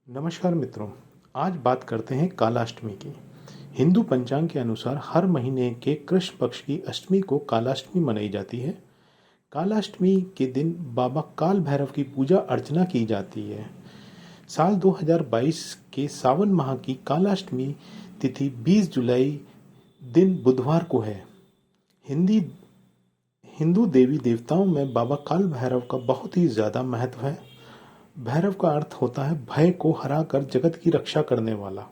नमस्कार मित्रों। आज बात करते हैं कालाष्टमी की। हिंदू पंचांग के अनुसार हर महीने के कृष्ण पक्ष की अष्टमी को कालाष्टमी मनाई जाती है। कालाष्टमी के दिन बाबा काल भैरव की पूजा अर्चना की जाती है। साल 2022 के सावन माह की कालाष्टमी तिथि 20 जुलाई दिन बुधवार को है। हिंदू देवी देवताओं में बाबा काल भैरव का बहुत ही ज़्यादा महत्व है। भैरव का अर्थ होता है भय को हराकर जगत की रक्षा करने वाला।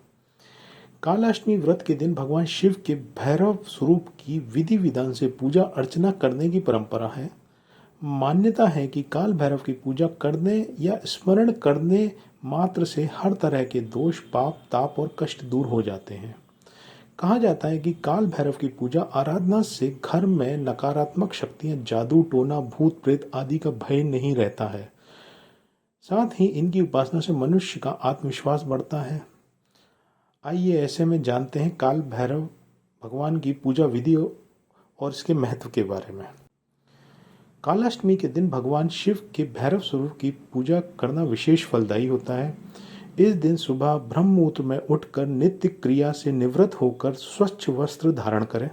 कालाष्टमी व्रत के दिन भगवान शिव के भैरव स्वरूप की विधि विधान से पूजा अर्चना करने की परंपरा है। मान्यता है कि काल भैरव की पूजा करने या स्मरण करने मात्र से हर तरह के दोष, पाप, ताप और कष्ट दूर हो जाते हैं। कहा जाता है कि काल भैरव की पूजा आराधना से घर में नकारात्मक शक्तियां, जादू टोना, भूत प्रेत आदि का भय नहीं रहता है। साथ ही इनकी उपासना से मनुष्य का आत्मविश्वास बढ़ता है। आइए ऐसे में जानते हैं काल भैरव भगवान की पूजा विधि और इसके महत्व के बारे में। कालाष्टमी के दिन भगवान शिव के भैरव स्वरूप की पूजा करना विशेष फलदायी होता है। इस दिन सुबह ब्रह्म मुहूर्त में उठकर नित्य क्रिया से निवृत्त होकर स्वच्छ वस्त्र धारण करें।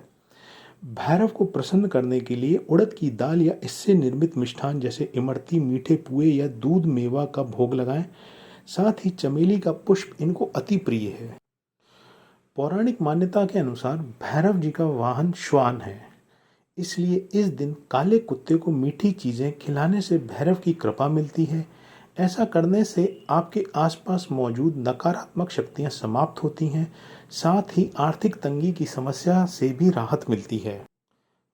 भैरव को प्रसन्न करने के लिए उड़द की दाल या इससे निर्मित मिष्ठान जैसे इमरती, मीठे पुए या दूध मेवा का भोग लगाएं। साथ ही चमेली का पुष्प इनको अति प्रिय है। पौराणिक मान्यता के अनुसार भैरव जी का वाहन श्वान है, इसलिए इस दिन काले कुत्ते को मीठी चीजें खिलाने से भैरव की कृपा मिलती है। ऐसा करने से आपके आसपास मौजूद नकारात्मक शक्तियां समाप्त होती हैं। साथ ही आर्थिक तंगी की समस्या से भी राहत मिलती है।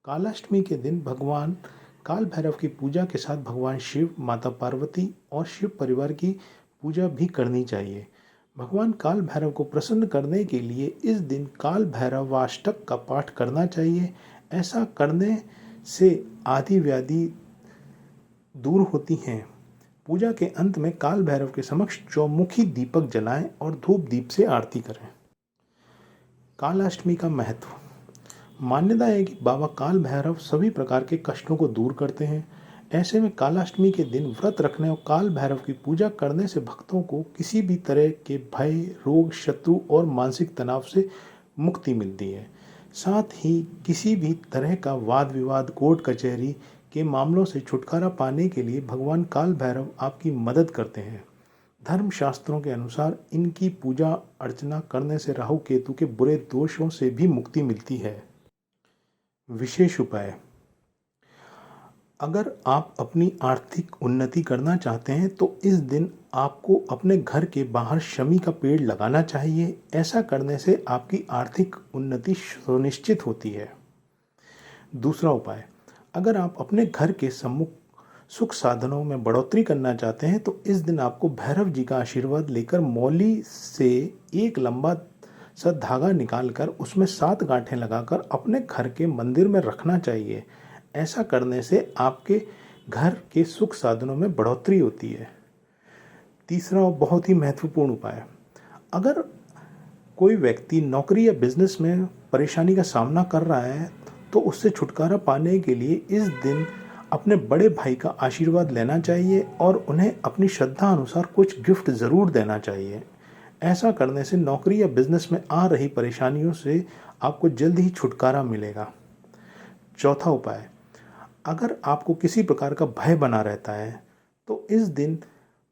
कालाष्टमी के दिन भगवान काल भैरव की पूजा के साथ भगवान शिव, माता पार्वती और शिव परिवार की पूजा भी करनी चाहिए। भगवान काल भैरव को प्रसन्न करने के लिए इस दिन काल भैरवाष्टक का पाठ करना चाहिए। ऐसा करने से आदि व्याधि दूर होती हैं। पूजा के अंत में काल भैरव के समक्ष चौमुखी दीपक जलाएं और धूप दीप से आरती करें। कालाष्टमी का महत्व। मान्यता है कि बाबा काल भैरव सभी प्रकार के कष्टों को दूर करते हैं। ऐसे में कालाष्टमी के दिन व्रत रखने और काल भैरव की पूजा करने से भक्तों को किसी भी तरह के भय, रोग, शत्रु और मानसिक तनाव से मुक्ति मिलती है। साथ ही किसी भी तरह का वाद विवाद, कोर्ट कचहरी के मामलों से छुटकारा पाने के लिए भगवान काल भैरव आपकी मदद करते हैं। धर्म शास्त्रों के अनुसार इनकी पूजा अर्चना करने से राहु केतु के बुरे दोषों से भी मुक्ति मिलती है। विशेष उपाय। अगर आप अपनी आर्थिक उन्नति करना चाहते हैं तो इस दिन आपको अपने घर के बाहर शमी का पेड़ लगाना चाहिए। ऐसा करने से आपकी आर्थिक उन्नति सुनिश्चित होती है। दूसरा उपाय। अगर आप अपने घर के सम्मुख सुख साधनों में बढ़ोतरी करना चाहते हैं तो इस दिन आपको भैरव जी का आशीर्वाद लेकर मौली से एक लंबा सा धागा निकालकर उसमें 7 गांठें लगाकर अपने घर के मंदिर में रखना चाहिए। ऐसा करने से आपके घर के सुख साधनों में बढ़ोतरी होती है। तीसरा और बहुत ही महत्वपूर्ण उपाय। अगर कोई व्यक्ति नौकरी या बिजनेस में परेशानी का सामना कर रहा है तो उससे छुटकारा पाने के लिए इस दिन अपने बड़े भाई का आशीर्वाद लेना चाहिए और उन्हें अपनी श्रद्धा अनुसार कुछ गिफ्ट ज़रूर देना चाहिए। ऐसा करने से नौकरी या बिजनेस में आ रही परेशानियों से आपको जल्द ही छुटकारा मिलेगा। चौथा उपाय। अगर आपको किसी प्रकार का भय बना रहता है तो इस दिन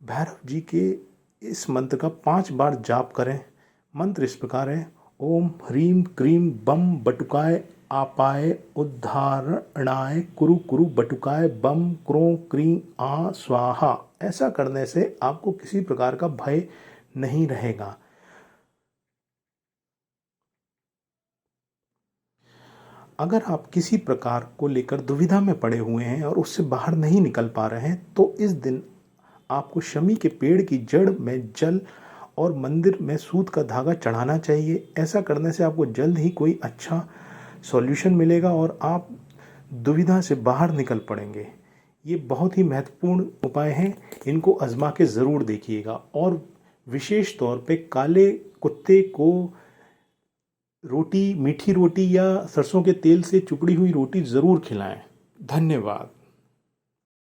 भैरव जी के इस मंत्र का 5 बार जाप करें। मंत्र इस प्रकार है: ओम ह्रीम क्रीम बम बटुकाय आपाय उद्धारणाय कुरु कुरु बटुकाय बम क्रों क्रीं आ स्वाहा। ऐसा करने से आपको किसी प्रकार का भय नहीं रहेगा। अगर आप किसी प्रकार को लेकर दुविधा में पड़े हुए हैं और उससे बाहर नहीं निकल पा रहे हैं तो इस दिन आपको शमी के पेड़ की जड़ में जल और मंदिर में सूत का धागा चढ़ाना चाहिए। ऐसा करने से आपको जल्द ही कोई अच्छा सॉल्यूशन मिलेगा और आप दुविधा से बाहर निकल पड़ेंगे। ये बहुत ही महत्वपूर्ण उपाय हैं, इनको आजमा के ज़रूर देखिएगा। और विशेष तौर पे काले कुत्ते को रोटी, मीठी रोटी या सरसों के तेल से चुपड़ी हुई रोटी ज़रूर खिलाएं। धन्यवाद।